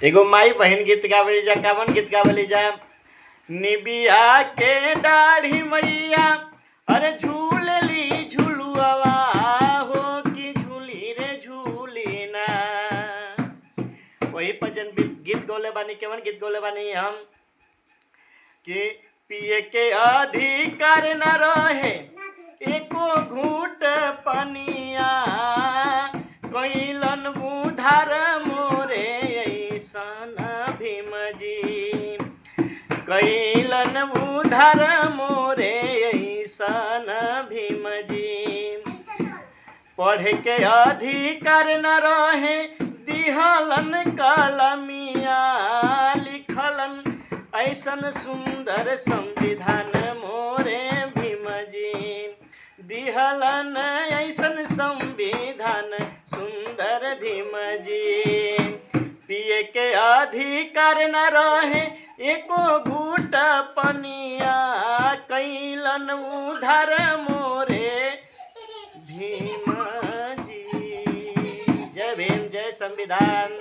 एगो माई बहन गीत गावली जा। कवन गीत गावली जा? निबिया के दाढ़ी मैया अरे झूलली झुलुआवा हो कि झूली रे झूली ना। वही भजन गीत गौले बानी। केवन गीत गौले बानी हम कि पिए के अधिकार न रहे एको घूट पनिया कैलन बुधार मोरे ऐसन भीम जी। कैलन बुधार मोरे ऐसन भीम जी। पढ़े के अधिकार न रहे दिहलन कलमिया लिखलन ऐसन सुंदर संविधान मोरे भीम जी। दिहलन ऐसन संविधान सुंदर भीम जी। पिए के अधिकार न रहे एको घूट पनिया कैलन उधार मोरे भीम जी। जय भीम, जय संविधान।